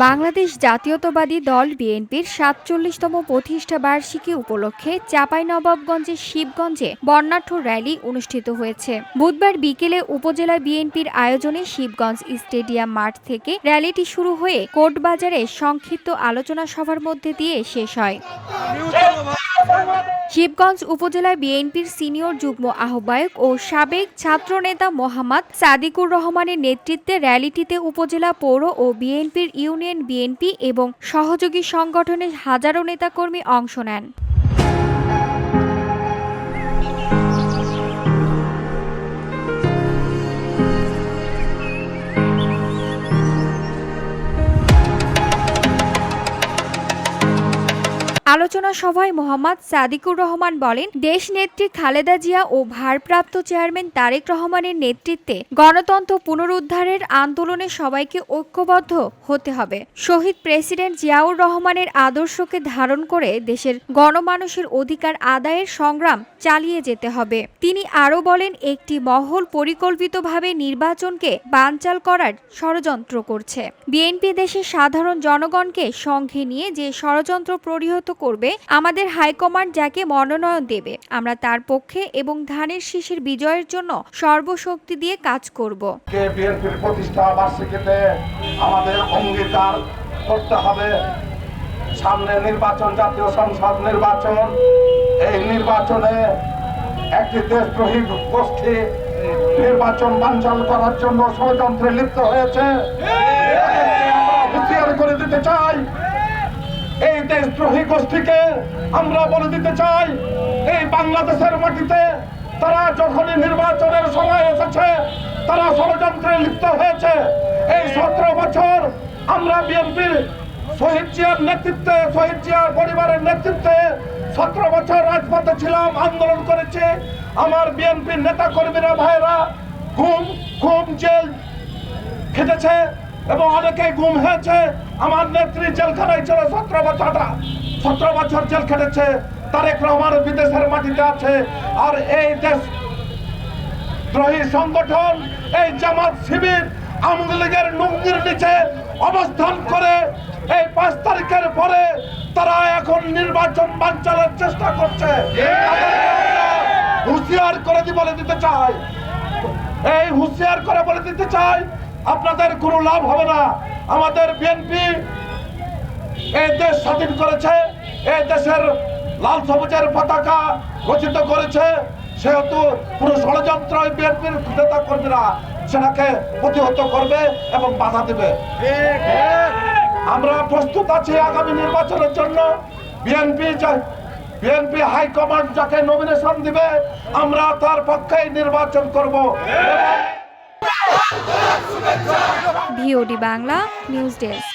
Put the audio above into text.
বাংলাদেশ জাতীয়তাবাদী দল বিএনপির ৪৭তম প্রতিষ্ঠা বার্ষিকী উপলক্ষে চাঁপাইনবাবগঞ্জের শিবগঞ্জে বর্ণাঢ্য র্যালি অনুষ্ঠিত হয়েছে। বুধবার বিকেলে উপজেলা বিএনপির আয়োজনে শিবগঞ্জ স্টেডিয়াম মাঠ থেকে র্যালিটি শুরু হয়ে কোর্টবাজারে সংক্ষিপ্ত আলোচনা সভার মধ্যে দিয়ে শেষ হয়। শিবগঞ্জ উপজেলা বিএনপির সিনিয়র যুগ্ম আহ্বায়ক ও সাবেক ছাত্রনেতা মোহাম্মদ সাদিকুর রহমানের নেতৃত্বে র্যালিটিতে উপজেলা পৌর ও বিএনপির ইউনিয়ন বিএনপি এবং সহযোগী সংগঠনের হাজারো নেতাকর্মী অংশ নেন। আলোচনা সভায় মোহাম্মদ সাদিকুর রহমান বলেন, দেশনেত্রী খালেদা জিয়া ও ভারপ্রাপ্ত চেয়ারম্যান তারেক রহমানের নেতৃত্বে গণতন্ত্র পুনরুদ্ধারের আন্দোলনে সবাইকে ঐক্যবদ্ধ হতে হবে। শহীদ প্রেসিডেন্ট জিয়াউর রহমানের আদর্শকে ধারণ করে দেশের গণমানুষের অধিকার আদায়ের সংগ্রাম চালিয়ে যেতে হবে। তিনি আরও বলেন, একটি মহল পরিকল্পিতভাবে নির্বাচনকে বানচাল করার ষড়যন্ত্র করছে। বিএনপি দেশের সাধারণ জনগণকে সঙ্গে নিয়ে যে ষড়যন্ত্র পরিহত করবে, আমাদের হাইকমান্ড যাকে মনোনয়ন দেবে আমরা তার পক্ষে এবং ধানের শীষের বিজয়ের জন্য সর্বশক্তি দিয়ে কাজ করব। বিএনপির প্রতিষ্ঠা বার্ষিকীতে আমাদের অঙ্গীকার করতে হবে, সামনে নির্বাচন, জাতীয় সংসদ নির্বাচন। এই নির্বাচনে একটি দেশদ্রোহী গোষ্ঠী নির্বাচন বানচাল করার জন্য ষড়যন্ত্রে লিপ্ত হয়েছে। হুঁশিয়ার করে দিতে চাই, এই দেশদ্রোহী গোষ্ঠীকে আমরা বলে দিতে চাই, এই বাংলাদেশের মাটিতে তারা যখনই নির্বাচনের সময় এসেছে তারা ষড়যন্ত্রে লিপ্ত হয়েছে। এই 17 বছর আমরা বিএনপির শহীদ জিয়ার নেতৃত্বে, শহীদ জিয়ার পরিবারের নেতৃত্বে 17 বছর রাজপথে ছিলাম, আন্দোলন করেছে। আমার বিএনপির নেতা কর্মীরা ভাইরা ঘুম জেল খেটেছে এবং অনেকেই গুম হয়েছে। আমার নেত্রী জেলখানায় ছিল 17 বছর জেল খেটেছে। তারেক রহমান বিদেশের মাটিতে আছে। আর এই দেশদ্রোহী সংগঠন এই জামাত শিবির আওয়ামী লীগের নুঙ্গির নিচে অবস্থান করে এই 5 তারিখের পরে তারা এখন নির্বাচন বানচালের চেষ্টা করছে। হুঁশিয়ার করে বলে দিতে চাই, এই হুঁশিয়ার করে বলে দিতে চাই, আপনাদের কোনো লাভ হবে না। আমাদের বিএনপি এই দেশ স্বাধীন করেছে, এই দেশের লাল সবুজের পতাকা রচিত করেছে, সেহেতু পুরো ষড়যন্ত্র বিএনপির নেতা কর্মীরা সেটাকে প্রতিহত করবে এবং বাধা দেবে। আমরা প্রস্তুত আছি আগামী নির্বাচনের জন্য। বিএনপি হাইকমান্ড যাকে নমিনেশন দিবে আমরা তার পক্ষেই নির্বাচন করব। VOD Bangla news desk.